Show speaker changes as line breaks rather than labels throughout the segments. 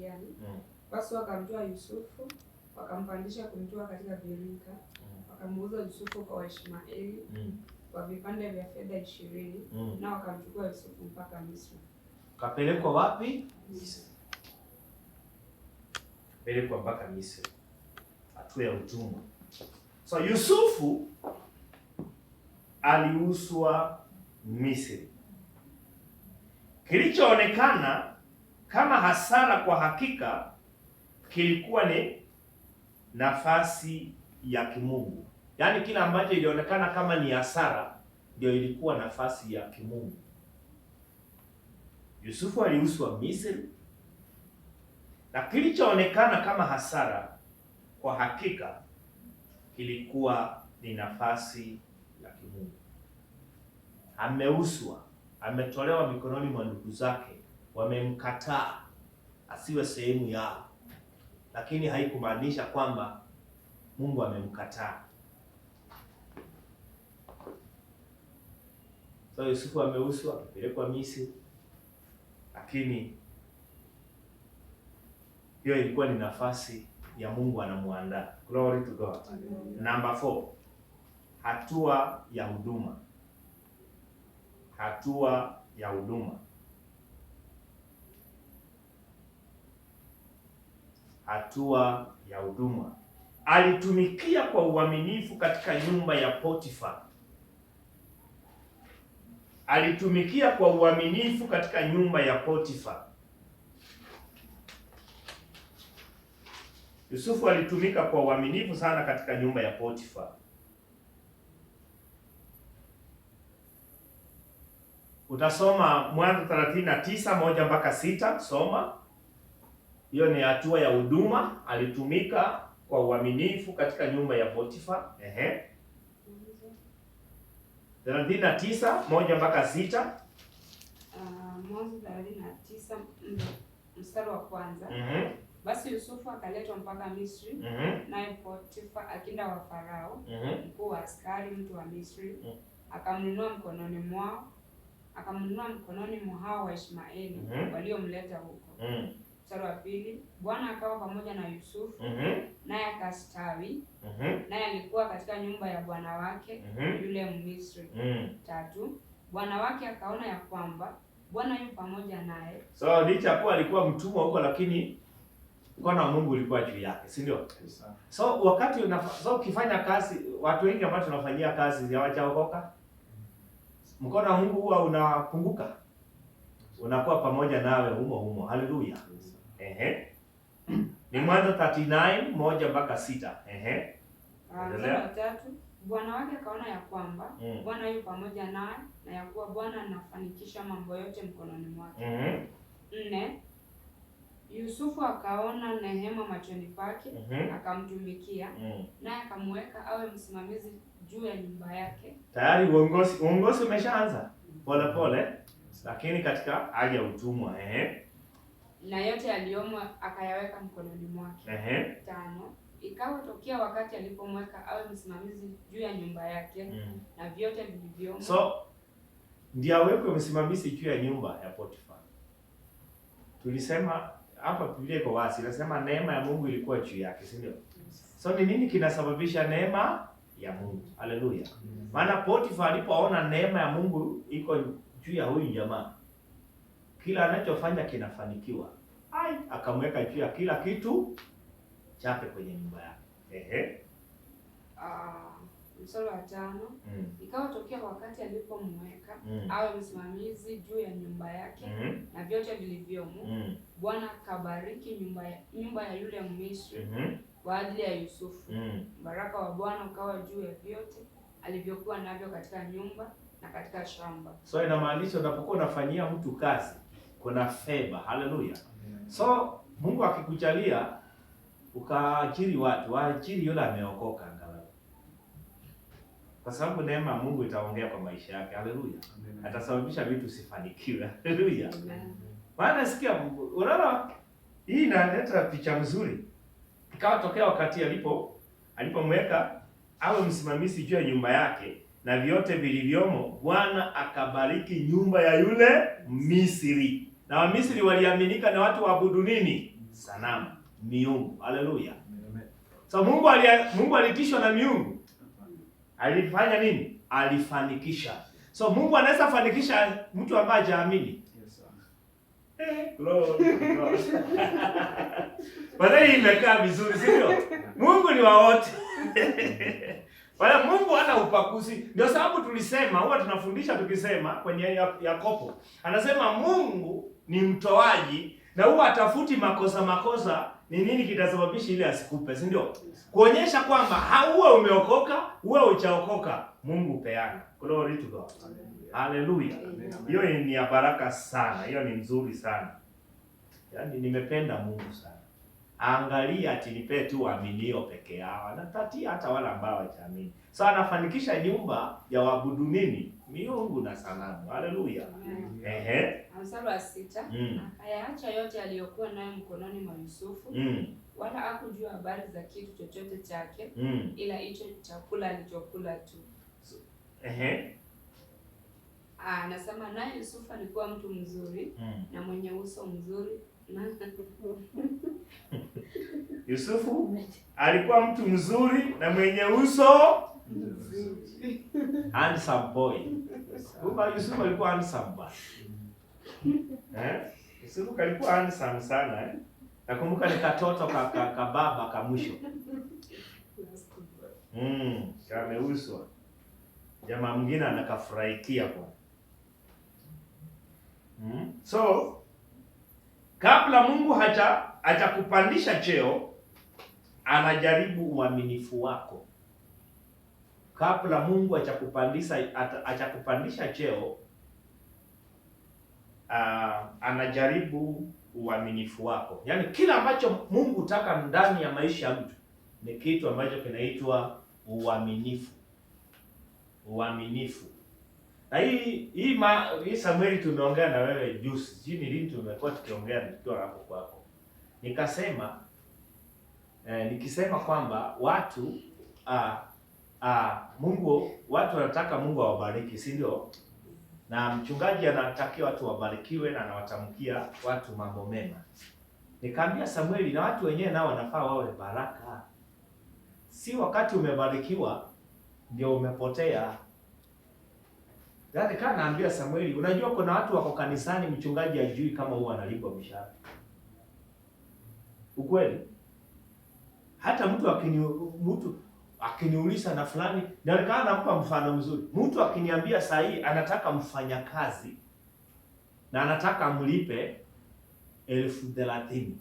yani. Basi wakamtoa Yusufu, wakampandisha kumtoa katika birika, wakamuuza Yusufu kwa Waishmaeli kwa vipande vya fedha 20, na wakamchukua Yusufu mpaka Misri.
Kapelekwa wapi? Misri. Kapelekwa mpaka Misri. Hatua ya utumwa. So Yusufu aliuzwa Misri. Kilichoonekana kama hasara kwa hakika kilikuwa ni nafasi ya kimungu. Yaani kila ambacho ilionekana kama ni hasara ndio ilikuwa nafasi ya kimungu. Yusufu aliuzwa Misri, na kilichoonekana kama hasara kwa hakika kilikuwa ni nafasi ya kimungu. Ameuzwa, ametolewa mikononi mwa ndugu zake, wamemkataa asiwe sehemu yao, lakini haikumaanisha kwamba Mungu amemkataa. So Yusufu ameuzwa, amepelekwa Misri, lakini hiyo ilikuwa ni nafasi ya Mungu anamuandaa. Glory to God. Number 4. Hatua ya huduma. Hatua ya huduma. Hatua ya huduma. Alitumikia kwa uaminifu katika nyumba ya Potifa. Alitumikia kwa uaminifu katika nyumba ya Potifa. Yusufu alitumika kwa uaminifu sana katika nyumba ya Potifa. Utasoma Mwanzo 39:1-6, soma. Hiyo ni hatua ya huduma, alitumika kwa uaminifu katika nyumba ya Potifa. 39:1-6.
Mwanzo 39 mstari wa kwanza. Basi Yusufu akaletwa mpaka Misri, naye Potifa akinda wa Farao, mkuu wa askari, mtu wa Misri, akamnunua mkononi mwa hao Waishmaeli waliomleta huko. Mstari wa pili, Bwana akawa pamoja na Yusufu, naye akastawi, naye alikuwa katika nyumba ya bwana wake yule Mmisri. 3, bwana wake akaona ya kwamba Bwana yu pamoja naye.
So licha kuwa alikuwa mtumwa huko, lakini mkono wa Mungu ulikuwa juu yake, si ndio? So wakati ukifanya kazi, watu wengi ambao tunafanyia kazi hawajaokoka, mkono wa Mungu huwa unapunguka, unakuwa pamoja nawe humo. Haleluya. Ni Mwanzo 39:1-6.
Mstari wa 3, bwana wake akaona ya kwamba Bwana yu pamoja naye, na ya kuwa Bwana anafanikisha mambo yote mkononi mwake. 4, Yusufu akaona neema machoni pake, akamtumikia, naye akamweka awe msimamizi juu ya nyumba yake.
Tayari uongozi umeshaanza pole, lakini katika hali ya utumwa.
Na yote aliyomo akayaweka mkononi mwake. 5, ikawa tokea wakati alipomweka awe msimamizi juu ya nyumba yake na vyote vilivyomo.
So ndio awekwe msimamizi juu ya nyumba ya Potifa. Tulisema hapa Biblia iko wazi, inasema neema ya Mungu ilikuwa juu yake, si ndio? So ni nini kinasababisha neema ya Mungu? Haleluya. Maana Potifa alipoona neema ya Mungu iko juu ya huyu jamaa, kila anachofanya kinafanikiwa. Akamweka juu ya kila kitu chake kwenye nyumba yake.
Mstari wa 5, ikawa tokea wakati alipomweka awe msimamizi juu ya nyumba yake na vyote vilivyomo, Bwana akabariki nyumba ya yule Mmisri kwa ajili ya Yusufu. Baraka wa Bwana ukawa juu ya vyote alivyokuwa navyo katika nyumba na katika shamba.
So inamaanisha unapokuwa unafanyia mtu kazi kuna favor. Haleluya. So Mungu akikujalia ukaajiri watu, waajiri yule ameokoka angalau, kwa sababu neema ya Mungu itaongea kwa maisha yake. Haleluya. Atasababisha vitu sifanikiwe. Haleluya. Maana sikia, unaona hii inaleta picha nzuri. Ikawa tokea wakati alipomweka awe msimamizi juu ya nyumba yake na vyote vilivyomo, Bwana akabariki nyumba ya yule Misri. Na Wamisri waliaminika na watu waabudu nini? sanamu, miungu. Haleluya. So Mungu alitishwa na miungu. Alifanya nini? Alifanikisha. So Mungu anaweza fanikisha mtu ambaye hajaamini. Glory. Bwana, hii imekaa vizuri, sio? Mungu ni wa wote. Wala Mungu hana upakuzi. Ndio sababu tulisema, huwa tunafundisha tukisema kwenye Yakobo. Anasema Mungu ni mtoaji na huwa atafuti makosa. Ni nini kitasababisha ile asikupe, si ndio? Kuonyesha kwamba hauwe umeokoka, uwe uchaokoka, Mungu peana. Glory to God. Haleluya. Hiyo ni ya baraka sana. Hiyo ni nzuri sana. Yaani nimependa Mungu sana. Angalia ati nipe tu waaminio peke yao. Anapatia hata wale ambao hawaamini. So anafanikisha nyumba ya waabudu nini? Miungu na sanamu. Haleluya.
Mstari wa 6. Akayaacha yote aliyokuwa nayo mkononi mwa Yusufu. Wala hakujua habari za kitu chochote chake ila hicho chakula alichokula tu. Anasema naye Yusufu alikuwa mtu mzuri na mwenye uso mzuri.
Yusufu alikuwa mtu mzuri na mwenye uso mzuri. Handsome boy. Yusufu alikuwa handsome boy. Yusufu alikuwa handsome sana. Nakumbuka ni katoto kababa kamwisho. Kameuswa. Jamaa mwingine anakafurahikia kwa. So kabla Mungu hajakupandisha cheo, anajaribu uaminifu wako. Kabla Mungu hajakupandisha cheo, anajaribu uaminifu wako. Yaani kila ambacho Mungu hutaka ndani ya maisha ya mtu ni kitu ambacho kinaitwa uaminifu. Uaminifu. Na hii Samueli tumeongea na wewe juzi. Jini lini tumekuwa tukiongea nikiwa hapo kwako. Nikisema kwamba watu watu wanataka Mungu awabariki, si ndio? Na mchungaji anatakia watu wabarikiwe na anawatamkia watu mambo mema. Nikaambia Samueli na watu wenyewe nao wanafaa wawe baraka. Si wakati umebarikiwa ndio umepotea. Yaani kana naambia Samueli, unajua kuna watu wako kanisani mchungaji hajui kama huwa analipwa mshahara. Ukweli? Hata mtu akiniuliza na fulani, na nikaa nampa mfano mzuri. Mtu akiniambia saa hii anataka mfanyakazi na anataka amlipe 30,000.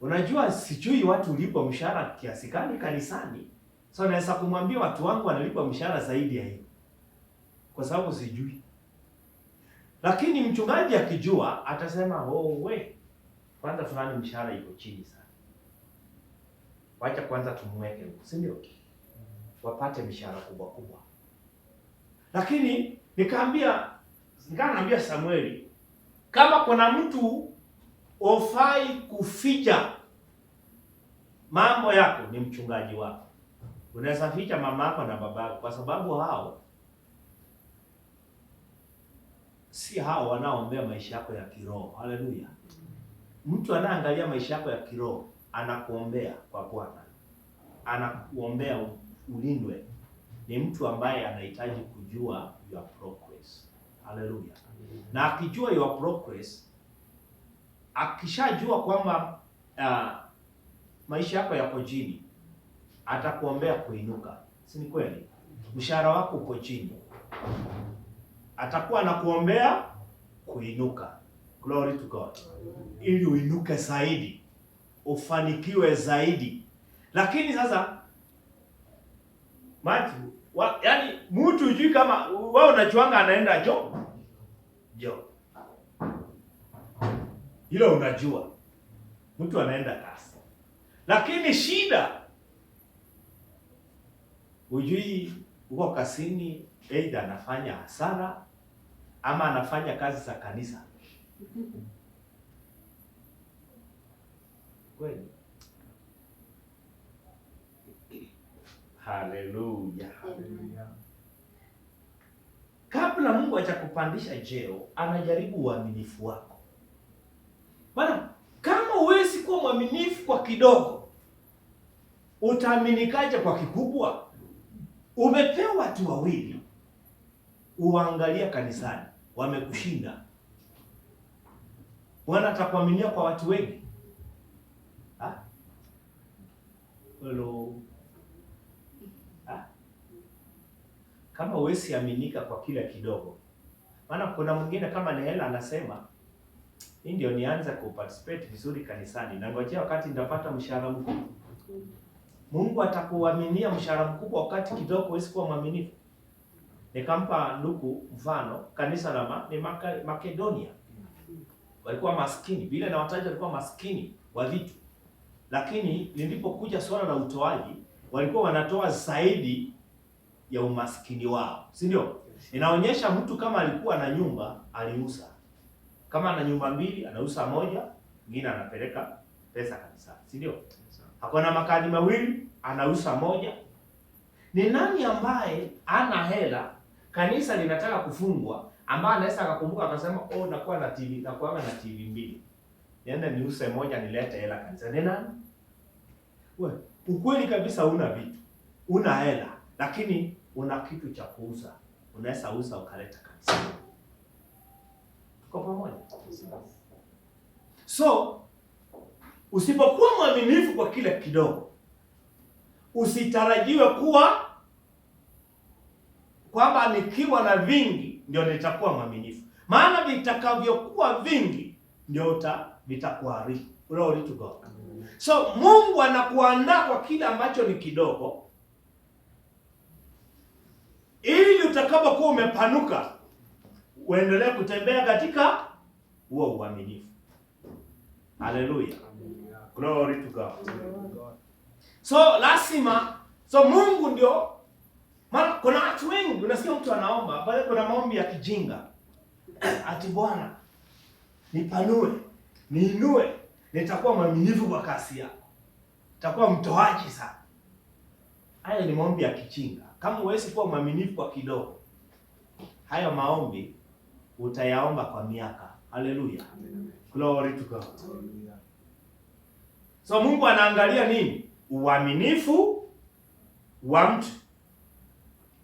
Unajua sijui watu ulipwa mshahara kiasi gani kanisani. So naweza kumwambia watu wangu wanalipwa mshahara zaidi ya hiyo. Kwa sababu sijui. Lakini mchungaji akijua atasema, kwanza fulani mshahara iko chini sana. Wacha kwanza tumweke huko, si ndio? Wapate mshahara kubwa. Lakini nikaambia Samueli, kama kuna mtu ofai kuficha mambo yako ni mchungaji wako. Unaweza ficha mama yako na baba yako kwa sababu si hao wanaoombea maisha yako ya kiroho. Haleluya. Mtu anaangalia maisha yako ya kiroho, anakuombea kwa Bwana. Anakuombea ulindwe. Ni mtu ambaye anahitaji kujua your progress. Haleluya. Na akijua your progress, akishajua kwamba maisha yako yako chini, atakuombea kuinuka. Si ni kweli? Mshahara wako uko chini, atakuwa anakuombea kuinuka. Glory to God. Ili uinuke zaidi, ufanikiwe zaidi. Lakini sasa yaani mtu hujui kama wewe unachuanga anaenda jo. Hilo unajua. Mtu anaenda kasi. Lakini shida hujui uko kasini aidha anafanya hasara ama anafanya kazi za kanisa. Kweli. Haleluya. Kabla Mungu hajakupandisha cheo, anajaribu uaminifu wako. Bwana, mwaminifu kwa kidogo, utaaminikaje kwa kikubwa? Umepewa watu wawili, uangalia kanisani, wamekushinda. Bwana atakuaminia kwa watu wengi? Hello. Kama huwezi aminika kwa kila kidogo, maana kuna mwingine kama ni hela anasema hii ndio nianze kuparticipate vizuri kanisani na ngojea wakati nitapata mshahara mkubwa. Mungu atakuaminia mshahara mkubwa wakati kidogo huwezi kuwa mwaminifu. Nikampa ndugu mfano, kanisa la Makedonia walikuwa maskini, vile na wataji walikuwa maskini wa vitu, lakini nilipokuja swala la utoaji walikuwa wanatoa zaidi ya umaskini wao, si ndio? Inaonyesha mtu kama alikuwa na nyumba aliuza, kama ana nyumba mbili anauza moja, mwingine anapeleka pesa kanisani, si ndio? Hakuna makadi mawili anauza moja. Ni nani ambaye ana hela, kanisa linataka kufungwa, ambaye anaweza akakumbuka akasema nakuwa na TV mbili, niende niuse moja nilete hela kanisa? Ni nani? Wewe ukweli kabisa una vitu, una hela, lakini una kitu cha kuuza, unaweza uza ukaleta kanisa. Tuko pamoja? So usipokuwa mwaminifu kwa kile kidogo, usitarajiwe kuwa kwamba nikiwa na vingi ndio nitakuwa mwaminifu, maana vitakavyokuwa vingi ndio vitakuharibu. Glory to God. So Mungu anakuandaa kwa kile ambacho ni kidogo, ili utakapokuwa umepanuka uendelee kutembea katika huo uaminifu. Haleluya. Glory to God. So lazima, Mungu ndio, maana kuna watu wengi unasikia mtu anaomba, bali kuna maombi ya kijinga. Ati Bwana nipanue, niinue, nitakuwa mwaminifu kwa kasi yako, nitakuwa mtoaji sana. Haya ni maombi ya kijinga. Kama huwezi kuwa mwaminifu kwa kidogo, hayo maombi utayaomba kwa miaka. Haleluya. Glory to God. So Mungu anaangalia nini? Uaminifu wa mtu.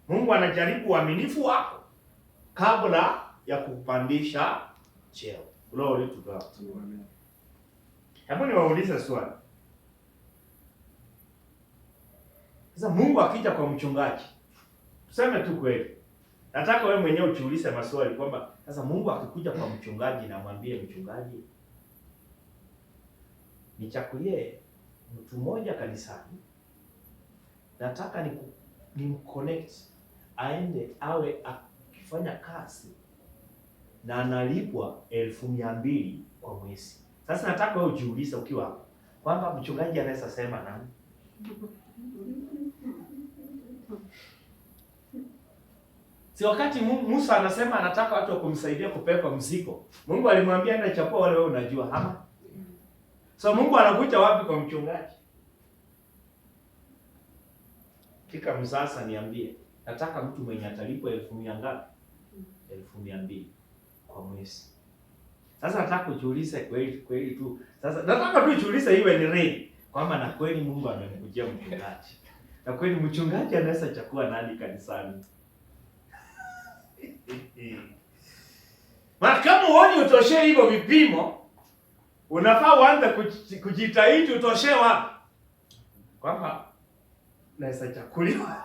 Mungu anajaribu uaminifu wako kabla ya kupandisha cheo. Glory to God. Hebu niwaulize swali. Sasa Mungu akija kwa mchungaji, tuseme tu kweli, nataka wewe mwenyewe ujiulize maswali kwamba sasa Mungu akikuja kwa mchungaji na mwambie mchungaji, nichakulie mtu mmoja kanisani, nataka nimconnect aende awe akifanya kazi na analipwa 200,000 kwa mwezi. Sasa nataka wewe ujiulize ukiwa hapo kwamba mchungaji anaweza sema nani? Si wakati Musa anasema anataka watu wa kumsaidia kupepa mzigo, Mungu alimwambia enda chapua wale wewe unajua hama. So Mungu anakuja wapi kwa mchungaji? Kika msasa niambie, nataka mtu mwenye atalipwa 1,000 ngapi? 200,000 kwa mwezi. Sasa nataka ujiulize kweli tu. Sasa nataka tu ujiulize iwe ni real kwamba na kweli Mungu amemkujia mchungaji. Na kweli mchungaji anaweza chakua nani kanisani? Maana kama uone utoshe hivyo vipimo, unafaa uanze kujitahidi utoshe wapi? Kwamba naweza chakuliwa.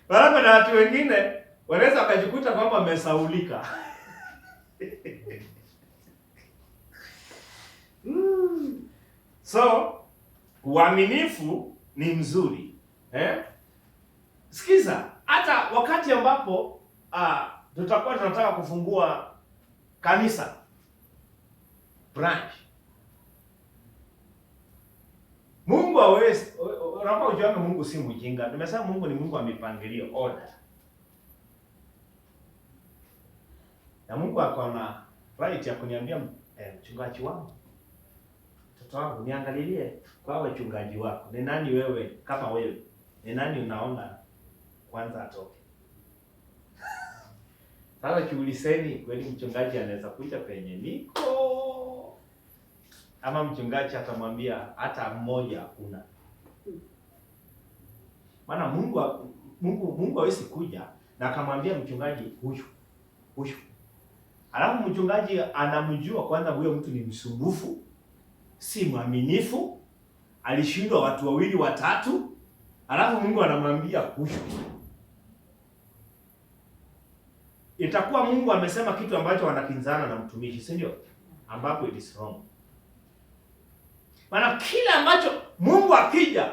Bado na watu wengine wanaweza wakajikuta kwamba wamesaulika. So uaminifu ni mzuri. Sikiza, hata wakati ambapo tutakuwa tunataka kufungua kanisa branch, Mungu hawezi, unapojua Mungu si mjinga. Nimesema Mungu ni Mungu wa mipangilio, order. Na Mungu akaona right ya kuniambia mchungaji wangu, mtoto wangu, niangalilie kwa wachungaji wako. Ni nani wewe kama wewe? Ni nani unaona kwanza atoke? Sasa kiuliseni kweli mchungaji anaweza kuja penye niko ama mchungaji atamwambia hata mmoja hakuna. Maana Mungu hawezi kuja na akamwambia mchungaji huyu. Alafu mchungaji anamjua kwanza huyo mtu ni msumbufu, si mwaminifu, alishindwa watu 2 watatu, alafu Mungu anamwambia huyu. Itakuwa Mungu amesema kitu ambacho wanakinzana na mtumishi, si ndio? Ambapo it is wrong. Maana kile ambacho Mungu akija,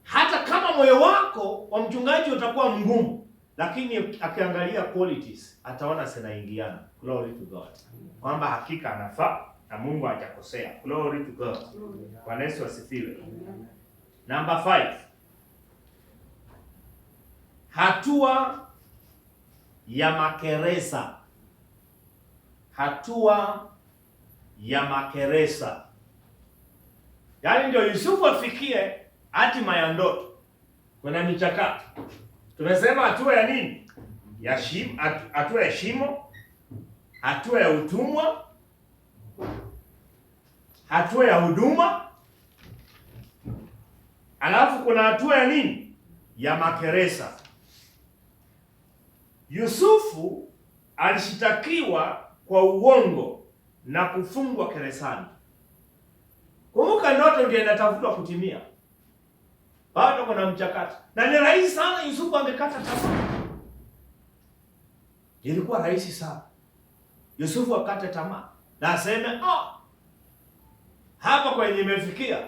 hata kama moyo wako wa mchungaji utakuwa mgumu, lakini akiangalia qualities ataona zinaingiana. Glory to God. Kwamba hakika anafaa na Mungu hajakosea. Glory to God. Bwana Yesu asifiwe. Number 5. Hatua ya makeresa. Hatua ya makeresa. Yaani ndio Yusufu afikie hatima ya ndoto. Kuna michakato. Tumesema hatua ya nini? Ya shimo, hatua ya shimo, hatua ya utumwa, hatua ya huduma, alafu kuna hatua ya nini? Ya makeresa. Yusufu alishitakiwa kwa uongo na kufungwa gerezani. Kumbuka ndoto ndio inatafutwa kutimia. Bado kuna mchakato. Na ni rahisi sana Yusufu angekata tamaa. Ilikuwa rahisi sana Yusufu akate tamaa na aseme hapa kwenye imefikia,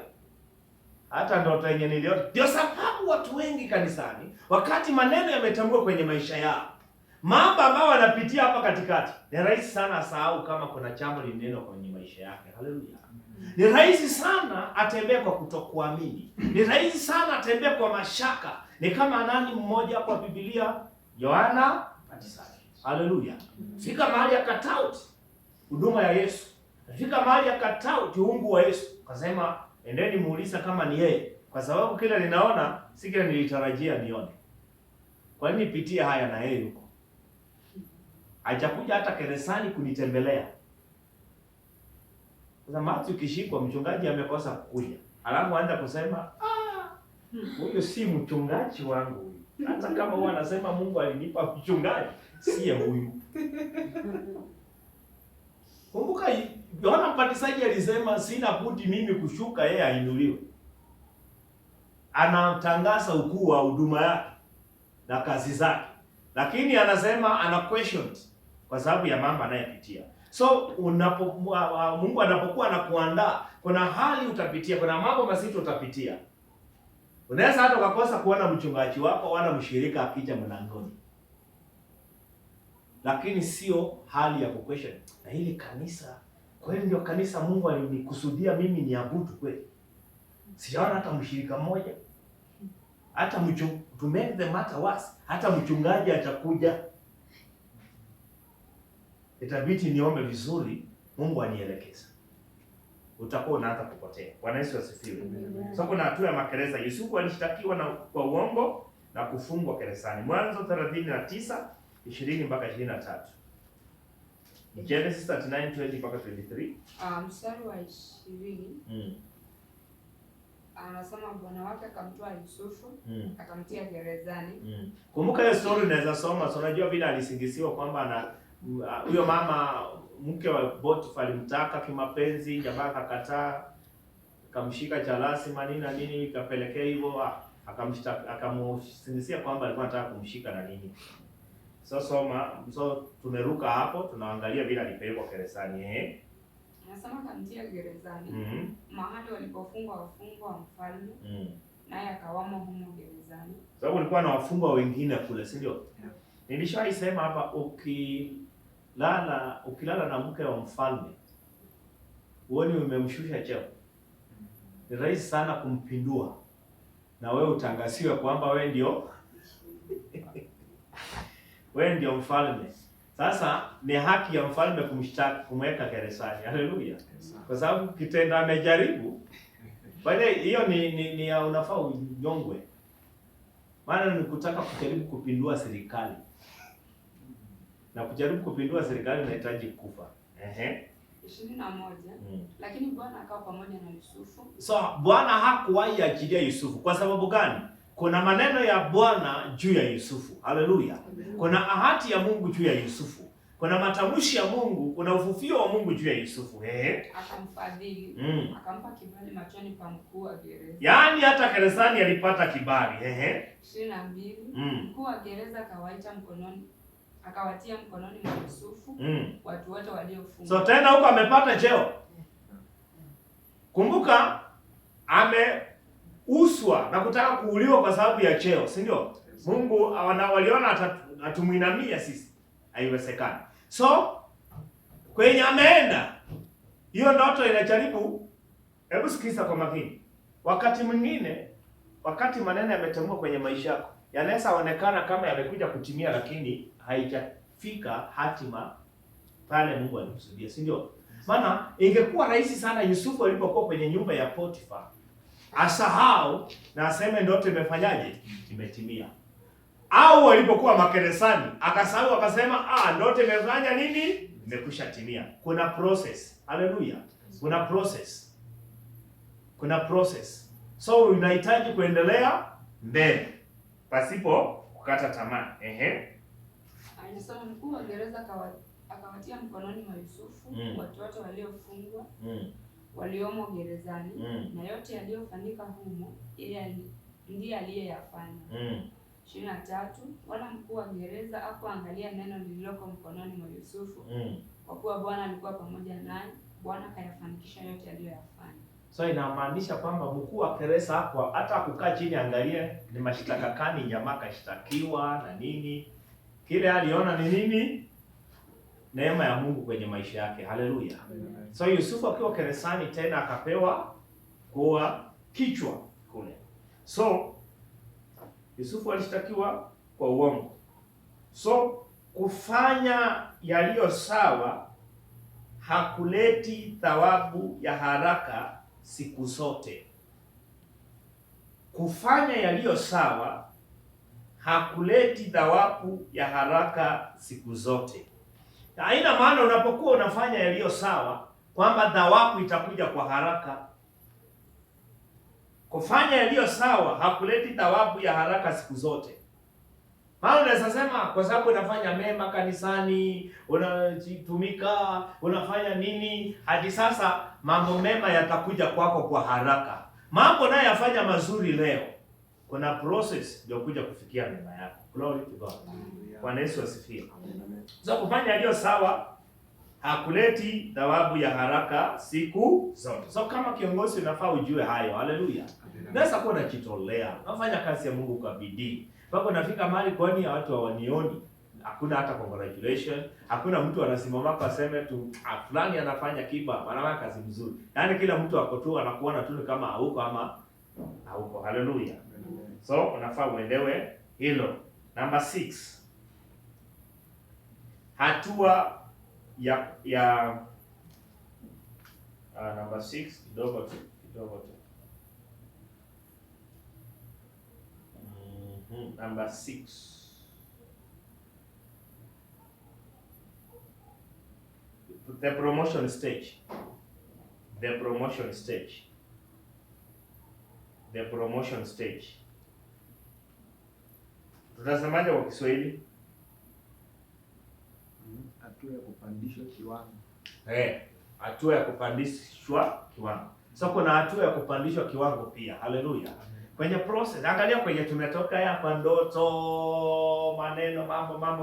hata ndoto yenye niliota. Ndio sababu watu wengi kanisani, wakati maneno yametambua kwenye maisha yao, mambo ambayo wanapitia hapa katikati, ni rahisi sana asahau kama kuna jambo lineno kwenye maisha yake. Haleluya. Ni rahisi sana atembee kwa kutokuamini. Ni rahisi sana atembee kwa mashaka. Ni kama nani mmoja hapo Biblia, Yohana Mbatizaji. Haleluya. Fika mahali akatout huduma ya Yesu. Fika mahali akatout uungu wa Yesu. Akasema endeni muuliza kama ni yeye, kwa sababu kile ninaona si kile nilitarajia nione. Kwa nini nipitie haya na yeye huko? Hajakuja hata gerezani kunitembelea. Sasa mtu ukishikwa, mchungaji amekosa kukuja, alafu anza kusema huyo si mchungaji wangu huyu. Hata kama huwa anasema Mungu alinipa mchungaji, si huyu. Kumbuka Yohana Mbatizaji alisema sina budi mimi kushuka, yeye ainuliwe. Anatangaza ukuu wa huduma yake na kazi zake, lakini anasema ana questions kwa sababu ya mambo anayepitia. So Mungu anapokuwa anakuandaa, kuna hali utapitia, kuna mambo mazito utapitia. Unaweza hata ukakosa kuona mchungaji wako wala mshirika akija mlangoni. Lakini sio hali ya kuquestion. Na hili kanisa, kweli ndio kanisa Mungu alinikusudia mimi niabudu kweli? Sijaona hata mshirika mmoja. Hata to make the matter worse, hata mchungaji atakuja. Itabidi niombe vizuri, Mungu anielekeze. Utakuwa unaanza kupotea. Bwana Yesu asifiwe. So kuna hatua ya magereza. Yusufu alishtakiwa kwa uongo na kufungwa gerezani. Mwanzo 39:20 mpaka 23. Genesis 39:20 mpaka 23.
Mstari wa 20. Anasema bwana wake akamtoa Yusufu, akamtia gerezani.
Kumbuka hiyo story unaweza soma, so unajua vile alisingisiwa kwamba huyo mama mke wa Potifa alimtaka kimapenzi, jamaa akakataa, akamshika chalasi manina nini, ikapelekea hivyo, akamsingisia kwamba alikuwa anataka kumshika na nini. So tumeruka hapo, tunaangalia vile alipelekwa gerezani.
Anasema akamtia gerezani, mahali walipofungwa wafungwa wa mfalme, naye akawamo humo gerezani.
Sababu kulikuwa na wafungwa wengine kule, si ndio? Nilishaisema hapa, ukilala na mke wa mfalme, uone umemshusha cheo, ni rahisi sana kumpindua, na wewe utangaziwe kwamba wewe ndio mfalme. Sasa ni haki ya mfalme kumshtaki, kumweka gerezani. Haleluya. Kwa sababu kitendo amejaribu. Bali hiyo ni unafaa unyongwe. Maana ni kutaka kujaribu kupindua serikali. Na kujaribu kupindua serikali unahitaji kufa.
21. Lakini Bwana akawa pamoja na Yusufu.
So Bwana hakuwahi achilia Yusufu. Kwa sababu gani? Kuna maneno ya Bwana juu ya Yusufu. Haleluya. Kuna ahadi ya Mungu juu ya Yusufu. Kuna matamshi ya Mungu, kuna ufufio wa Mungu juu ya Yusufu.
Akamfadhili, akampa kibali machoni pa mkuu wa gereza.
Yaani hata gerezani alipata kibali.
22. Mkuu wa gereza akawatia mkononi mwa Yusufu watu wote waliofungwa.
So tena huko amepata cheo. Kumbuka ameuswa na kutaka kuuliwa kwa sababu ya cheo, si ndio? Mungu waliona atumuinamia sisi. Haiwezekani. So kwenye ameenda, hiyo ndoto inajaribu. Hebu sikiza kwa makini. Wakati mwingine, wakati maneno yametemua kwenye maisha yako, yanaweza onekana kama yamekuja kutimia, lakini haijafika hatima pale Mungu alikusudia, si ndio? Maana ingekuwa rahisi sana Yusufu alipokuwa kwenye nyumba ya Potifa asahau na aseme ndoto imefanyaje, imetimia. Au walipokuwa magerezani akasahau akasema ndoto imefanya nini, imekwisha timia. Kuna process. Haleluya. Kuna process. Kuna process. So unahitaji kuendelea mbele pasipo kukata tamaa.
Alisema mkuu wa gereza akawatia mkononi mwa Yusufu watu wote waliofungwa waliomo gerezani na yote yaliyofanyika humo yeye ndiye aliyeyafanya. 23. Wala mkuu wa gereza hakuangalia neno lililoko mkononi mwa Yusufu kwa kuwa Bwana alikuwa pamoja naye, Bwana akayafanikisha yote aliyoyafanya. So inamaanisha kwamba mkuu wa gereza hapo hata kukaa chini angalie ni mashtaka kani jamaa kashtakiwa na nini. Kile aliona ni nini? Neema ya Mungu kwenye maisha yake. Haleluya. So Yusufu akiwa gerezani tena akapewa kuwa kichwa kule. So Yusufu alishtakiwa kwa uongo. So kufanya yaliyo sawa hakuleti thawabu ya haraka siku zote. Kufanya yaliyo sawa hakuleti thawabu ya haraka siku zote. Haina maana unapokuwa unafanya yaliyo sawa kwamba thawabu itakuja kwa haraka. Kufanya yaliyo sawa hakuleti thawabu ya haraka siku zote. Maana unaweza sema kwa sababu unafanya mema kanisani, unajitumika, unafanya nini, hadi sasa mambo mema yatakuja kwako kwa haraka. Mambo nayo yafanya mazuri leo, kuna process ndio kuja kufikia mema yako. Glory to God. Bwana Yesu asifiwe. So kufanya yaliyo sawa hakuleti thawabu ya haraka siku zote. So kama kiongozi unafaa ujue hayo. Haleluya. Unaweza kuwa unajitolea, unafanya kazi ya Mungu kwa bidii. Mpaka unafika mahali kwani ya watu hawanioni. Hakuna hata congratulation, hakuna mtu anasimama kwa aseme tu fulani anafanya kiba, anafanya kazi nzuri. Yaani kila mtu ako tu anakuona tu kama hauko ama hauko. Haleluya. So unafaa uelewe hilo. Number 6. Hatua ya number 6 kidogo tu. Number 6. The promotion stage. The promotion stage. The promotion stage. Tutasemaje kwa Kiswahili?
Hatua ya kupandishwa kiwango.
Hatua ya kupandishwa kiwango. So kuna hatua ya kupandishwa kiwango pia. Haleluya. Kwenye process, angalia kwenye tumetoka hapa, ndoto, maneno,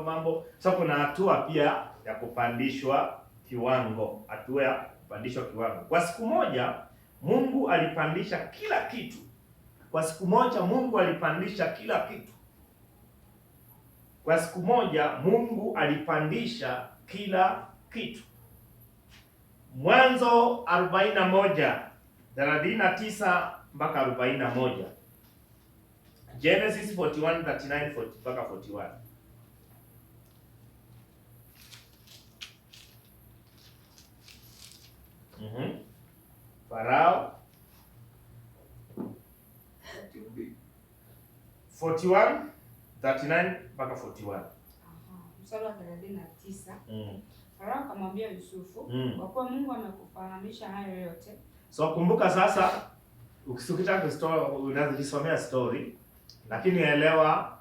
mambo. So kuna hatua pia ya kupandishwa kiwango. Hatua ya kupandishwa kiwango. Kwa siku moja Mungu alipandisha kila kitu. Kwa siku moja Mungu alipandisha kila kitu. Kwa siku moja Mungu alipandisha kila kitu. Mwanzo 41:39 mpaka 41. Genesis 41:39 mpaka 41. Farao 41:39 mpaka 41.
Mstari wa 39. Farao akamwambia Yusufu, kwa kuwa Mungu amekufahamisha hayo yote.
So kumbuka sasa, ukitaka story unazisomea story, lakini elewa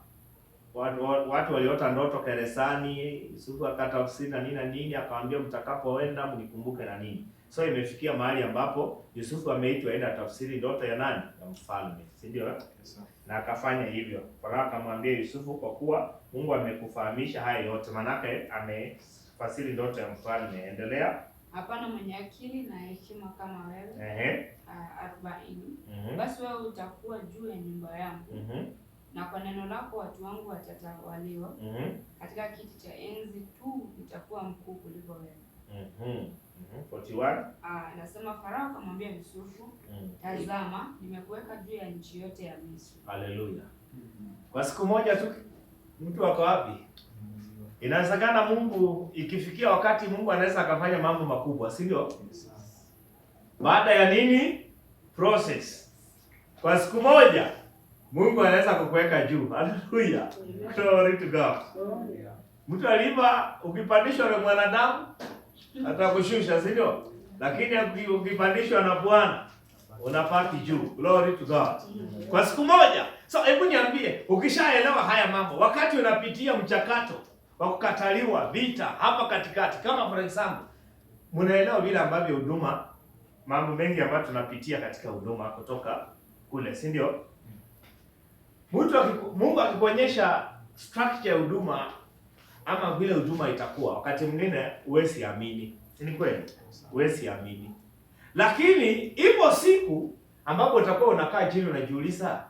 watu waliota ndoto gerezani, Yusufu akatafsiri na nini, akamwambia mtakapoenda mnikumbuke na nini. So imefikia mahali ambapo Yusufu ameitwa aenda tafsiri ndoto ya nani? Ya mfalme, si ndio? Yes, na akafanya hivyo. Farao akamwambia Yusufu, kwa kuwa Mungu amekufahamisha haya yote, manake amefasiri ndoto ya mfalme. Endelea.
Hapana mwenye akili na hekima kama wewe. 40. Basi wewe utakuwa juu ya nyumba yangu. Na kwa neno lako watu wangu watatawaliwa. Katika kiti cha enzi tu nitakuwa mkuu kuliko wewe.
41.
Nasema Farao akamwambia Yusufu, tazama nimekuweka juu ya nchi yote ya Misri.
Haleluya. Kwa siku moja tu mtu wako wapi? Inawezekana Mungu ikifikia wakati Mungu anaweza akafanya mambo makubwa, si ndio? Baada ya nini? Process. Kwa siku moja Mungu anaweza kukuweka juu. Haleluya. Glory to God. Mtu aliva ukipandishwa na mwanadamu atakushusha, si ndio? Lakini ukipandishwa na Bwana unapaki juu. Glory to God. Kwa siku moja. So hebu niambie, ukishaelewa haya mambo, wakati unapitia mchakato wa kukataliwa, vita hapa katikati, kama for example, mnaelewa vile ambavyo huduma, mambo mengi ambayo tunapitia katika huduma kutoka kule, si ndio? Mungu akikuonyesha structure ya huduma ama vile huduma itakuwa, wakati mwingine huwezi amini. Si ni kweli? Huwezi amini. Lakini ipo siku ambapo utakuwa unakaa chini unajiuliza,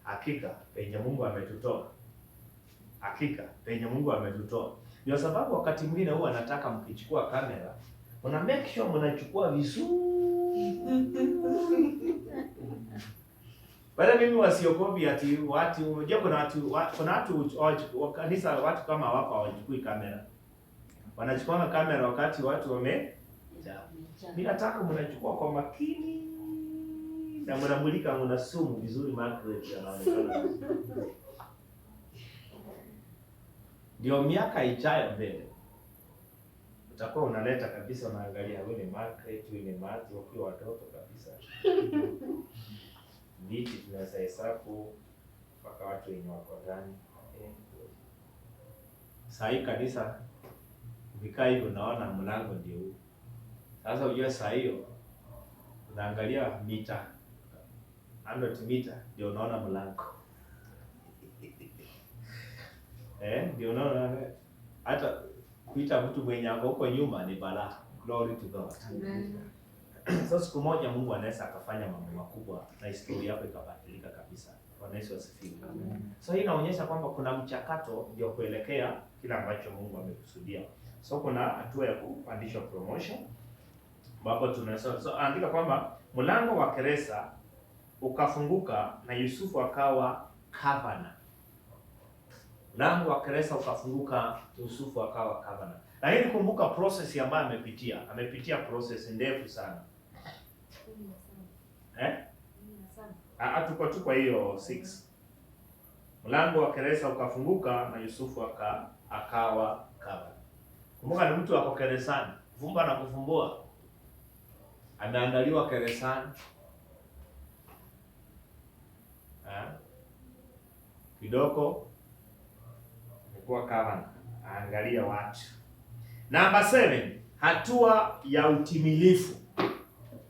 hakika penye Mungu ametutoa. Hakika penye Mungu ametutoa. Ndio sababu wakati mwingine huwa anataka mkichukua kamera, una make sure mnachukua vizuri. Wala mimi wasiogopi ati watu, unajua kuna watu wa kanisa, watu kama hawapa hawachukui kamera. Wanachukua kamera wakati watu wame. Mimi nataka mnachukua kwa makini na mnamulika, mnasumu vizuri, Margaret anaonekana. Ndio miaka ijayo mbele utakuwa unaleta kabisa, unaangalia wewe ni Margaret, wewe ni Marti wakiwa watoto kabisa. Viti tunaweza hesabu mpaka watu wenye wako ndani. Saa hii kanisa ukikaa hivi unaona mlango ndio huu. Sasa ujue saa hiyo unaangalia mita 100 mita ndio unaona mlango. Ndio unaona hata kuita mtu mwenye ako huko nyuma ni balaa. Glory to God. Amen. So siku moja Mungu anaweza akafanya mambo makubwa na historia yako ikabadilika kabisa. Bwana Yesu asifiwe. So hii inaonyesha kwamba kuna mchakato ndio kuelekea kila ambacho Mungu amekusudia. So kuna hatua ya kupandishwa promotion. Baba tunasema, so andika kwamba mlango wa gereza ukafunguka na Yusufu akawa gavana. Mlango wa gereza ukafunguka, Yusufu akawa gavana. Lakini kumbuka process ambayo amepitia process ndefu sana. Tuko hiyo 6. Mlango wa gereza ukafunguka na Yusufu akawa gavana. Kumbuka ni mtu ako gerezani, vumba na kufumbua. Ameandaliwa gerezani. Kidogo amekuwa gavana, angalia watu. Namba 7, hatua ya utimilifu.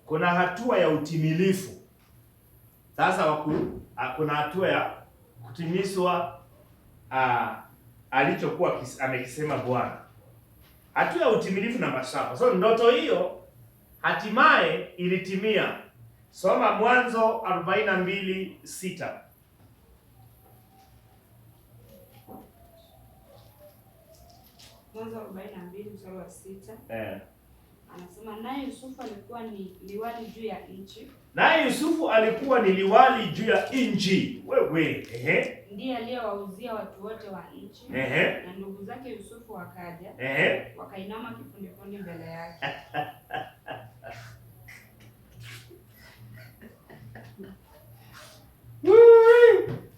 Kuna hatua ya utimilifu. Sasa kuna hatua ya kutimizwa alichokuwa amekisema Bwana. Hatua ya utimilifu namba 7. So ndoto hiyo hatimaye ilitimia. Soma Mwanzo 42:6.
Mwanzo 42 mstari wa 6. Anasema naye Yusufu alikuwa ni liwali juu ya nchi.
Naye Yusufu alikuwa ni liwali juu ya nchi. Wewe,
ndiye aliyewauzia watu wote wa nchi. Na ndugu zake Yusufu wakaja. Wakainama kifudifudi mbele yake.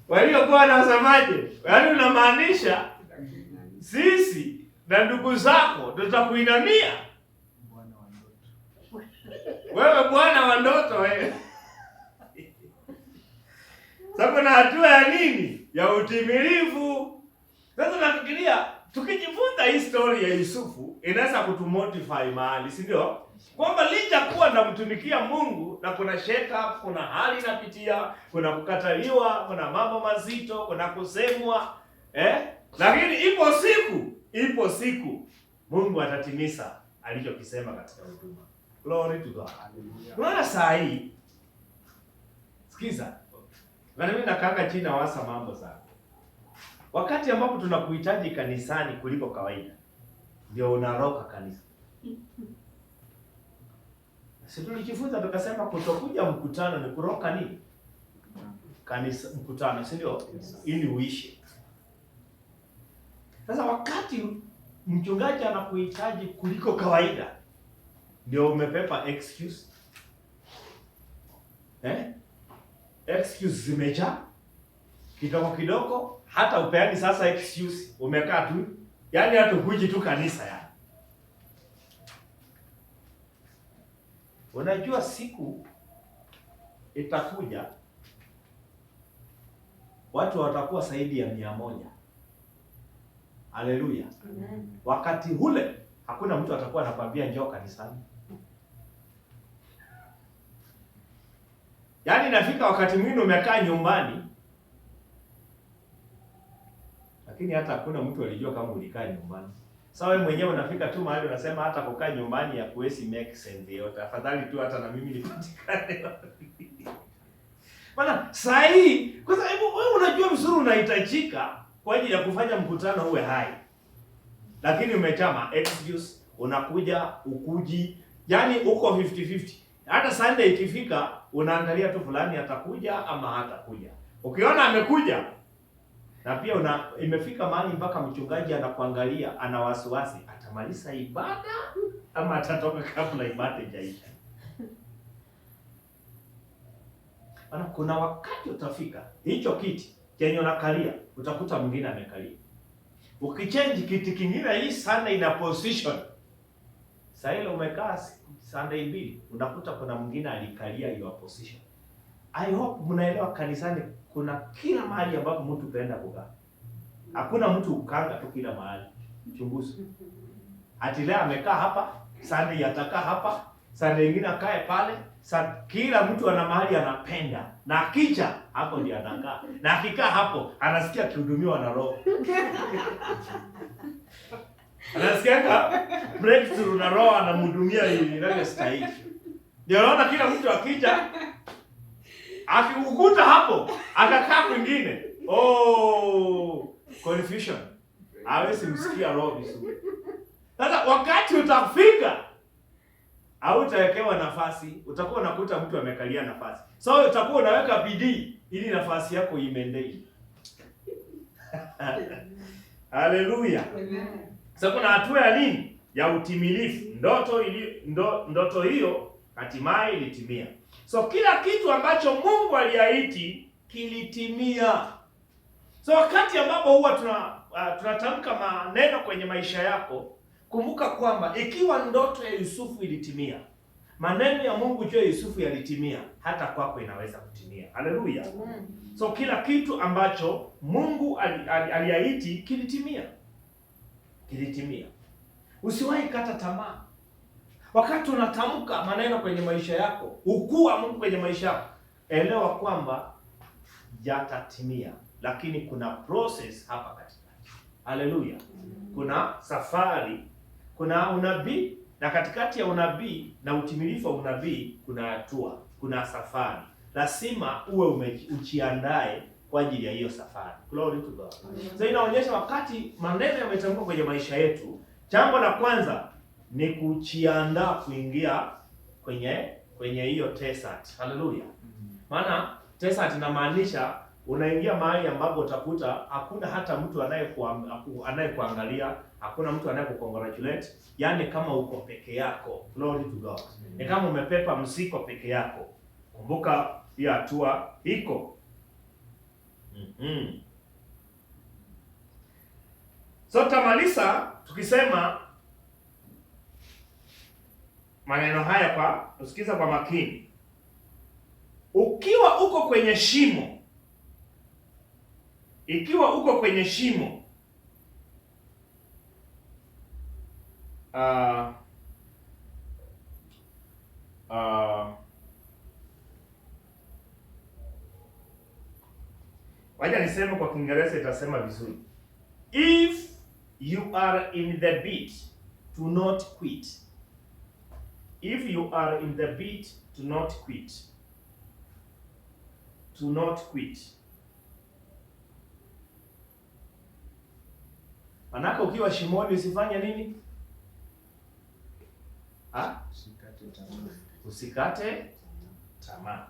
Waliokuwa wanasemaje? Yaani unamaanisha sisi
na ndugu zako tutakuinamia.
Bwana wa ndoto.
Wewe bwana wa ndoto wewe. Sasa kuna hatua ya nini? Ya utimilifu. Sasa nafikiria tukijifunza hii story ya Yusufu inaweza kutumotivate mahali, si ndio? Kwamba licha kuwa namtumikia Mungu na kuna sheka, kuna hali inapitia, kuna kukataliwa, kuna mambo mazito, kuna kusemwa, lakini ipo siku Mungu atatimiza alichokisema katika huduma. Glory to God. Unaona saa hii, sikiza, na mimi nakanga chini na wasa mambo sana. Wakati ambapo tunakuhitaji kanisani kuliko kawaida, ndio unaroka kanisa. Sisi tulijifunza tukasema kutokuja mkutano ni kuroka nini? Kanisa, mkutano, si ndio? Ili uishi. Sasa wakati mchungaji anakuhitaji kuliko kawaida, ndio umepepa excuse. Excuse zimejaa kidogo, hata upeani sasa excuse, umekaa tu, yaani hata huji tu kanisa yani. Unajua siku itakuja watu watakuwa zaidi ya 100. Haleluya. Amen. Wakati ule hakuna mtu atakuwa anakwambia njoo kanisani. Yaani nafika wakati mwingine umekaa nyumbani, lakini hata hakuna mtu alijua kama ulikaa nyumbani. Sasa wewe mwenyewe unafika tu mahali unasema hata kukaa nyumbani ya kuwezi make sense yote. Afadhali tu hata na mimi nipatikane. Maana saa hii kwa sababu wewe unajua vizuri unahitajika kwa ajili ya kufanya mkutano uwe hai. Lakini umechama excuse, unakuja, ukuji, yani uko 50-50. Hata Sunday ikifika unaangalia tu fulani atakuja ama hatakuja. Ukiona amekuja na pia imefika mahali mpaka mchungaji anakuangalia, ana wasiwasi, atamaliza ibada ama atatoka kabla ibada haijaisha. Maana kuna wakati utafika hicho kiti chenye unakalia utakuta mwingine amekalia. Ukichange kiti kingine, hii Sunday ina position. Sasa ile umekaa Sunday 2 unakuta kuna mwingine alikalia hiyo position. I hope mnaelewa kanisani kuna kila mahali ambapo mtu penda kukaa. Hakuna mtu ukanga tu kila mahali. Chunguzi. Ati leo amekaa hapa, Sunday atakaa hapa, Sunday nyingine akae pale. Kila mtu ana mahali anapenda. Na akija hapo ndiye anakaa. Na akikaa hapo anasikia kihudumiwa na Roho. Anasikia breakthrough na Roho anamhudumia ile stahili. Ndio unaona kila mtu akija akikukuta hapo akakaa kwingine. Confusion. Hawezi msikia Roho vizuri. Sasa wakati utafika au utawekewa nafasi, utakuwa unakuta mtu amekalia nafasi. So utakuwa unaweka bidii ili nafasi yako iimendei. Haleluya. Amen. Sasa kuna hatua ya nini? Ya utimilifu. Ndoto hiyo hatimaye ilitimia. So kila kitu ambacho Mungu aliahidi kilitimia. So wakati ambapo huwa tunatamka maneno kwenye maisha yako, kumbuka kwamba ikiwa ndoto ya Yusufu ilitimia, maneno ya Mungu juu ya Yusufu yalitimia, hata kwako inaweza kutimia. Haleluya. So kila kitu ambacho Mungu aliahidi kilitimia. Kilitimia. Usiwahi kata tamaa. Wakati unatamka maneno kwenye maisha yako, ukuu wa Mungu kwenye maisha yako, elewa kwamba yatatimia, lakini kuna process hapa katikati. Haleluya. Kuna safari, kuna unabii, na katikati ya unabii na utimilifu wa unabii kuna hatua, kuna safari. Lazima uwe ujiandae kwa ajili ya hiyo safari. Glory to God. So inaonyesha wakati maneno yametamkwa kwenye maisha yetu, jambo la kwanza ni kujiandaa kuingia kwenye hiyo desert. Haleluya. Maana desert inamaanisha unaingia mahali ambapo utakuta hakuna hata mtu anayekuangalia, hakuna mtu anayekukongratulate, yaani kama uko peke yako. Glory to God. Ni kama umepepa msiko peke yako. Kumbuka hiyo hatua iko. So tamaliza tukisema maneno haya kwa usikiza kwa makini. Ukiwa uko kwenye shimo, ikiwa uko kwenye shimo, wacha niseme kwa Kiingereza itasema vizuri. If you are in the pit, do not quit. If you are in the pit, do not quit. Do not quit. Manaka ukiwa shimoni usifanye nini?
Usikate tamaa.
Usikate tamaa.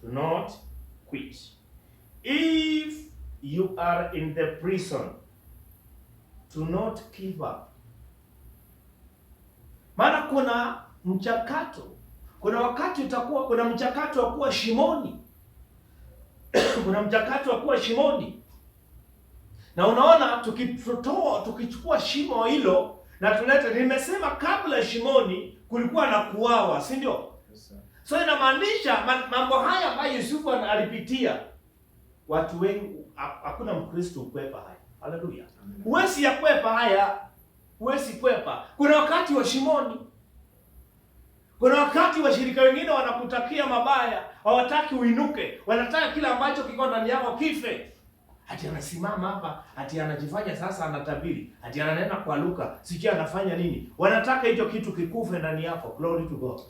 Do not quit. If you are in the prison, do not give up. Maana kuna mchakato. Kuna wakati utakuwa, kuna mchakato wa kuwa shimoni. Kuna mchakato wa kuwa shimoni. Na unaona tukichukua shimo hilo na tuleta, nimesema kabla shimoni kulikuwa na kuwawa, si ndio?
Yes,
so inamaanisha mambo haya ambayo Yusufu alipitia, watu wengi, hakuna Mkristo ukwepa haya. Haleluya. Huwezi yakwepa haya. Huwezi kwepa. Kuna wakati wa shimoni. Kuna wakati washirika wengine wanakutakia mabaya, hawataki uinuke, wanataka kila ambacho kiko ndani yako kife. Hati anasimama hapa, hati anajifanya sasa anatabiri, hati ananena kwa Luka, sikia anafanya nini? Wanataka hicho kitu kikufe ndani yako. Glory to God.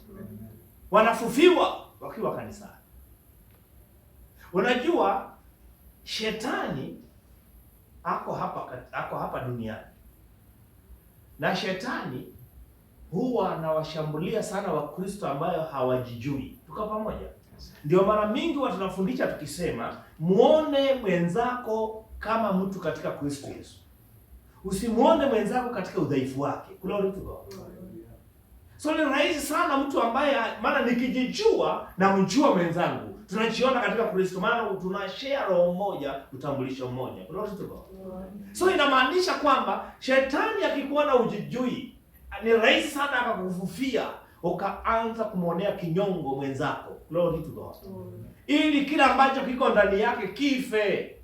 Wanafufiwa wakiwa kanisani. Unajua shetani ako hapa duniani. Na shetani huwa anawashambulia sana Wakristo ambayo hawajijui. Tuko pamoja? Ndio mara mingi watu tunafundisha tukisema muone mwenzako kama mtu katika Kristo Yesu. Usimuone mwenzako katika udhaifu wake. Glory to God. So ni rahisi sana mtu ambaye, maana nikijijua na mjua mwenzangu, tunajiona katika Kristo, maana tunashare roho moja, utambulisho mmoja. Glory to God. So inamaanisha kwamba shetani akikuona ujijui, ni rahisi sana akakufufia, ukaanza kumuonea kinyongo mwenzako. Glory to God. Ili kila ambacho kiko ndani yake kife.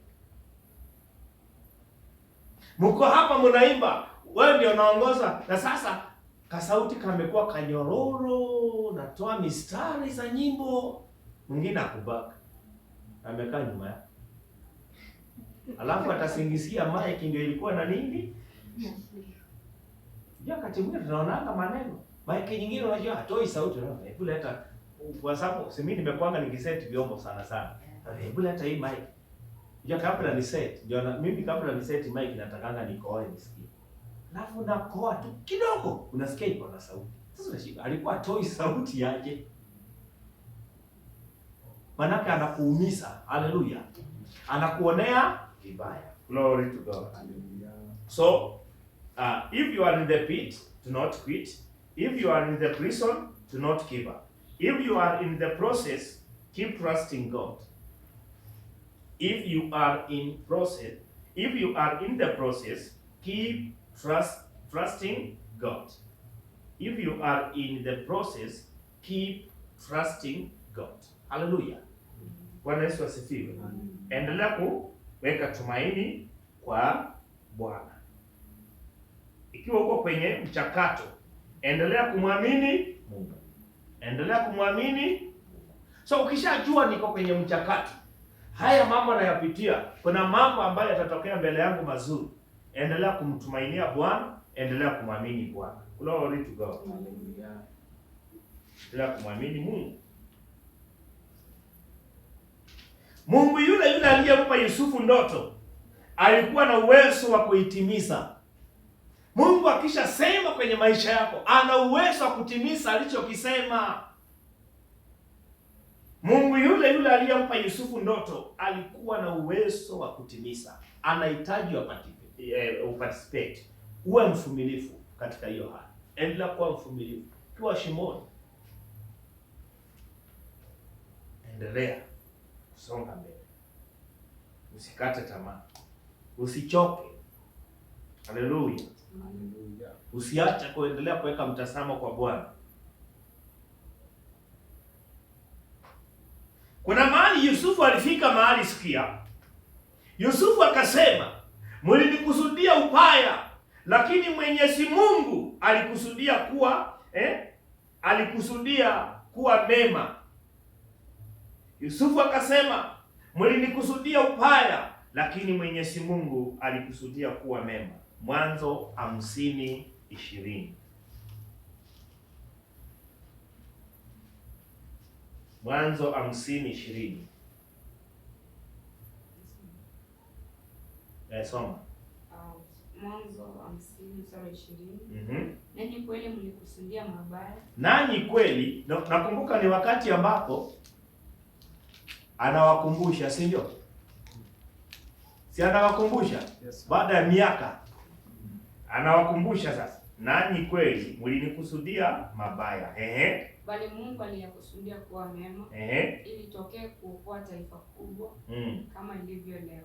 Mko hapa mnaimba, wewe ndio unaongoza, na sasa kasauti kamekuwa kanyororo, natoa mistari za nyimbo, mwingine akubaka, amekaa nyuma yake, alafu atasingisia mic ndio ilikuwa na nini. Ya wakati mwingine tunaonanga maneno mic nyingine, unajua hatoi sauti, unaona, hebu leta, kwa sababu mimi nimekuanga nikiseti vyombo sana, hebu leta hii mic. Ya kabla ni set, ndio mimi kabla ni set mic natakanga nikoe nisikie. Alafu nakoa tu kidogo, unasikia iko na sauti. Sasa unashika, alikuwa atoi sauti yake. Manaka anakuumiza. Haleluya. Anakuonea vibaya. Glory to God.
Hallelujah.
So, if you are in the pit, do not quit. If you are in the prison, do not give up. If you are in the process, keep trusting God. If you are in the process, keep trusting God. If you are in the process, keep trusting God. Hallelujah. Bwana Yesu asifiwe. Endelea kuweka tumaini kwa Bwana. Ikiwa uko kwenye mchakato, endelea kumwamini Mungu. Endelea kumwamini. So ukishajua niko kwenye mchakato, haya mambo nayapitia, kuna mambo ambayo yatatokea mbele yangu mazuri, endelea kumtumainia Bwana, endelea kumwamini Bwana. Glory to God.
Hallelujah.
Endelea kumwamini Mungu. Mungu yule aliyempa Yusufu ndoto alikuwa na uwezo wa kuitimiza. Mungu akishasema kwenye maisha yako, ana uwezo wa kutimiza alichokisema. Mungu yule aliyempa Yusufu ndoto alikuwa na uwezo wa kutimiza. Anahitaji uparticipate. Uwe mvumilivu katika hiyo hali. Endelea kuwa mvumilivu. Kiwa shimoni, endelea kusonga mbele. Usikate tamaa, usichoke. Haleluya,
Haleluya.
usiache kuendelea kuweka mtazamo kwa Bwana. Kuna mahali Yusufu alifika mahali, sikia, Yusufu akasema, mlinikusudia ubaya, lakini Mwenyezi Mungu alikusudia kuwa mema. Yusufu akasema, mlinikusudia ubaya, lakini Mwenyezi Mungu alikusudia kuwa mema. Mwanzo 50:20. Mwanzo 50:20. Soma.
Mwanzo 50:20. Nanyi kweli mlikusudia mabaya.
Nanyi kweli, nakumbuka ni wakati ambapo anawakumbusha, si ndio? Si anawakumbusha?
Yes.
Baada ya miaka anawakumbusha sasa. Nanyi kweli mlinikusudia mabaya.
Bali Mungu aliyakusudia kuwa mema. Ili tokee kuokoa taifa kubwa kama ilivyo leo.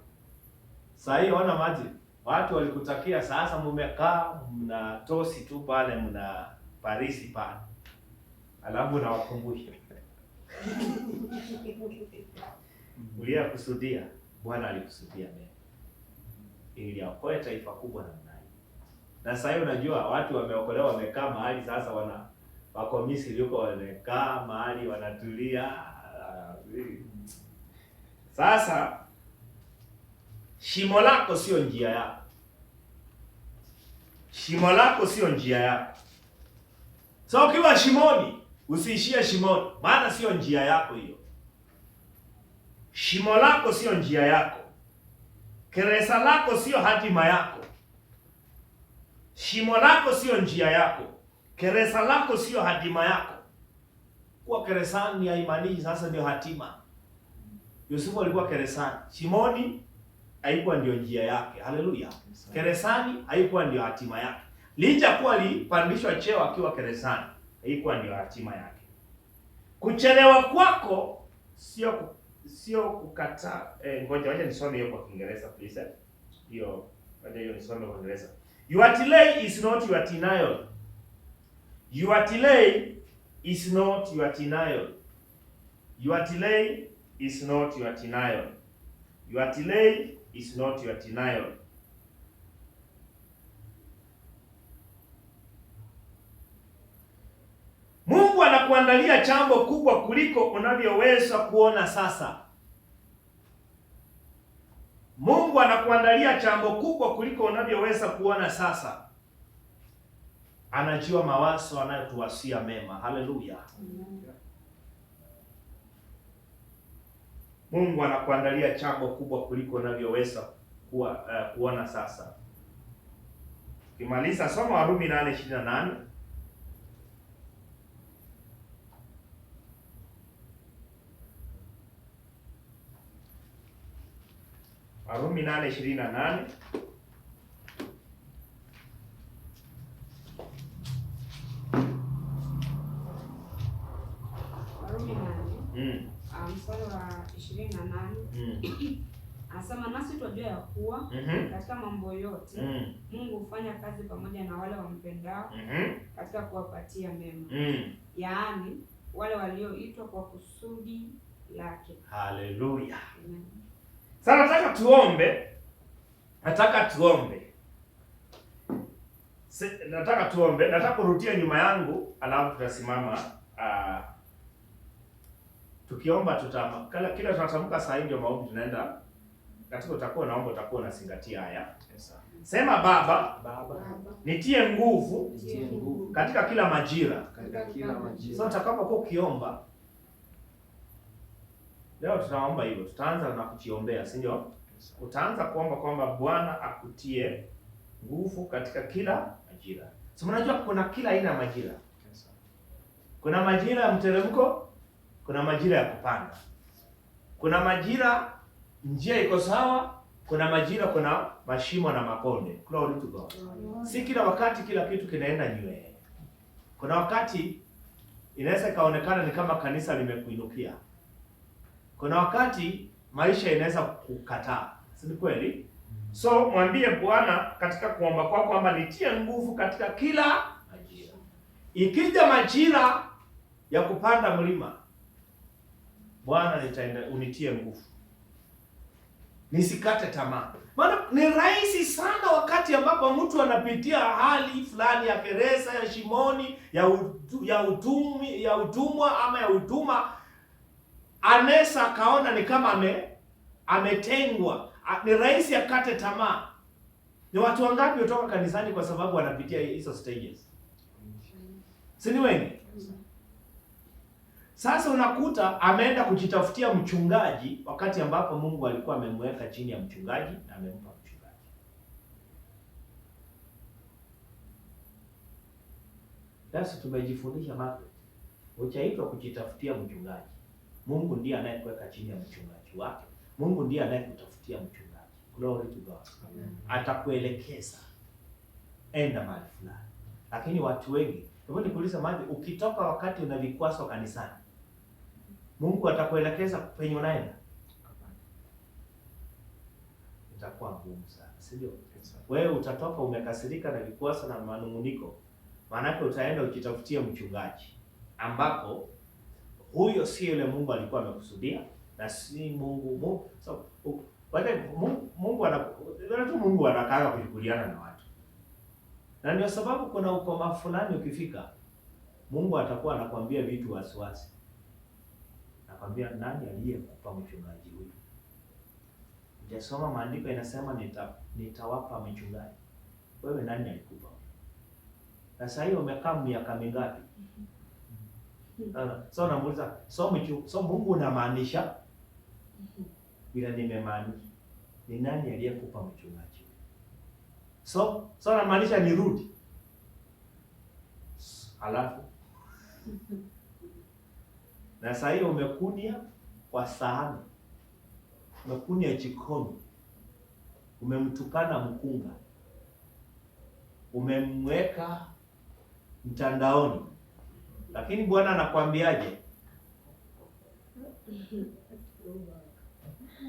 Sasa
hiyo ona maji. Watu walikutakia, sasa mumekaa mna tosi tu pale, mna Parisi pale. Alafu nawakumbusha. Uliyakusudia, Bwana alikusudia mema. Ili aokoe taifa kubwa namna hii. Na sasa unajua watu wameokolewa, wamekaa mahali sasa wako Misri yuko, wamekaa mahali wanatulia. Sasa shimo lako sio njia yako. Shimo lako sio njia yako. So ukiwa shimoni, usiishie shimoni, maana sio njia yako hiyo. Shimo lako sio njia yako. Gereza lako sio hatima yako. Shimo lako sio njia yako. Gereza lako sio hatima yako. Kuwa gerezani haimaanishi sasa ndio hatima. Yusufu alikuwa gerezani. Shimoni haikuwa ndio njia yake. Haleluya. Gerezani haikuwa ndio hatima yake. Licha kuwa alipandishwa cheo akiwa gerezani, haikuwa ndio hatima yake. Kuchelewa kwako sio kukataa. Ngoja nisome hiyo kwa Kiingereza please. Hiyo nisome kwa Kiingereza. Your delay is not your denial. Your delay is not your denial. Your delay is not your denial. Your delay is not your denial. Mungu anakuandalia jambo kubwa kuliko unavyoweza kuona sasa. Mungu anakuandalia jambo kubwa kuliko unavyoweza kuona sasa. Anajua mawazo anayotuwasia mema. Haleluya. Mungu anakuandalia jambo kubwa kuliko unavyoweza kuona sasa. Kimaliza soma Warumi 8:28. Warumi 8:28.
Warumi 8. Mstari wa 28. Anasema nasi twajua ya kuwa katika mambo yote Mungu hufanya kazi pamoja na wale wampendao katika kuwapatia mema. Yaani wale walioitwa kwa kusudi lake.
Haleluya. Sasa nataka tuombe. Nataka kurudia nyuma yangu, alafu tutasimama tukiomba. Kila tunatamka saa hii ndio maombi tunaenda katika. Utakuwa unazingatia haya. Sema Baba, nitie nguvu katika kila majira. Sasa utakapokuwa ukiomba leo, tunaomba hivyo, tutaanza na kujiombea, si ndio? Utaanza kuomba kwamba Bwana akutie nguvu katika kila majira. So mnajua kuna kila aina ya majira. Kuna majira ya mteremko, kuna majira ya kupanda. Kuna majira njia iko sawa, kuna majira kuna mashimo na makonde. Glory to God. Si kila wakati kila kitu kinaenda nywe. Kuna wakati inaweza kaonekana ni kama kanisa limekuinukia. Kuna wakati maisha inaweza kukataa. Si ni kweli? So mwambie Bwana katika kuomba kwako kwamba nitie nguvu katika kila majira. Ikija majira ya kupanda mlima, Bwana unitie nguvu, nisikate tamaa. Maana ni rahisi sana wakati ambapo mtu anapitia hali fulani ya keresa, ya shimoni, ya utumwa ama ya utuma, anaweza kaona ni kama ametengwa. Ni rahisi akate tamaa. Ni watu wangapi kutoka kanisani kwa sababu wanapitia hizo stages? Si ni wengi? Sasa unakuta ameenda kujitafutia mchungaji wakati ambapo Mungu alikuwa amemweka chini ya mchungaji na amempa mchungaji. Sasa tumejifundisha Margaret, uchaitwa kujitafutia mchungaji. Mungu ndiye anayekuweka chini ya mchungaji wake. Mungu ndiye anayekutafutia mchungaji. Glory to God. Amen. Atakuelekeza enda mahali fulani. Lakini watu wengi, hebu nikuulize maji, ukitoka wakati una vikwazo kanisani, Mungu atakuelekeza penye unaenda? Itakuwa ngumu sana, si ndio? Wewe utatoka umekasirika na vikwazo na manunguniko. Maana yake utaenda ukitafutia mchungaji ambapo huyo si yule Mungu alikuwa amekusudia na si Mungu. So Mungu anataka kushughuliana na watu. Na ndio sababu kuna ukoma fulani ukifika, Mungu atakuwa anakuambia vitu wasiwasi. Nakwambia, nani aliyekupa mchungaji huyu? Unasoma maandiko inasema nitawapa mchungaji. Wewe nani alikupa? Na sasa hiyo umekaa miaka mingapi? So namuuliza, so Mungu unamaanisha? Bila nimemaanisha. Ni nani aliyekupa mchungaji? So namaanisha nirudi. Alafu na sasa hiyo umekunia kwa sahani, umekunia jikoni, umemtukana mkunga, umemweka mtandaoni, lakini Bwana anakuambiaje?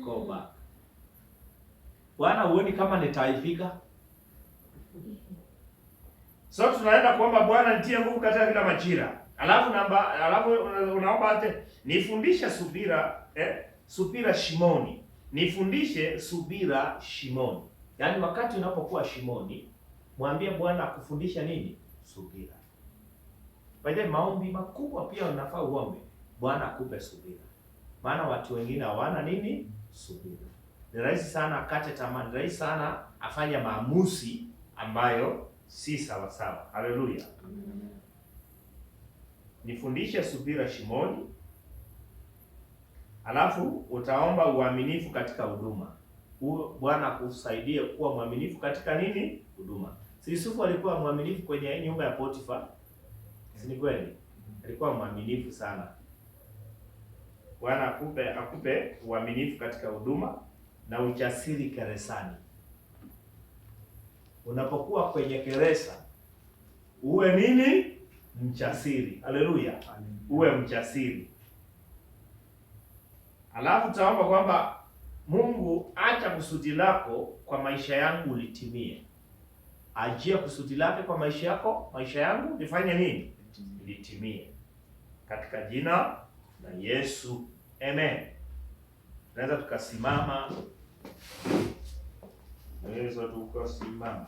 Go back. Bwana, huoni kama nitaifika? So tunaenda kuomba Bwana nitie nguvu katika kila majira. Alafu unaomba ate nifundishe subira shimoni. Nifundishe subira shimoni. Yaani wakati unapokuwa shimoni, mwambie Bwana akufundisha nini? Subira. Baadaye maombi makubwa pia unafaa uombe. Bwana akupe subira. Maana watu wengine hawana nini? Subira. Ni rahisi sana akate tamaa, ni rahisi sana afanye maamuzi ambayo si sawa sawa. Haleluya. Nifundishe subira shimoni. Alafu utaomba uaminifu katika huduma. Bwana akusaidie kuwa mwaminifu katika nini? Huduma. Si Yusufu alikuwa mwaminifu kwenye nyumba ya Potifa? Si ni kweli? Alikuwa mwaminifu sana. Bwana akupe uaminifu katika huduma na ujasiri keresani. Unapokuwa kwenye keresa, uwe nini? Mjasiri. Haleluya. Uwe mjasiri. Alafu taomba kwamba Mungu, acha kusudi lako kwa maisha yangu litimie. Ajia kusudi lake kwa maisha yangu lifanye nini? Litimie. Katika jina la Yesu. Amen. Tunaweza tukasimama. Tunaweza tukasimama.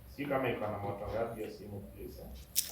Si kama iko na moto ngapi ya simu please.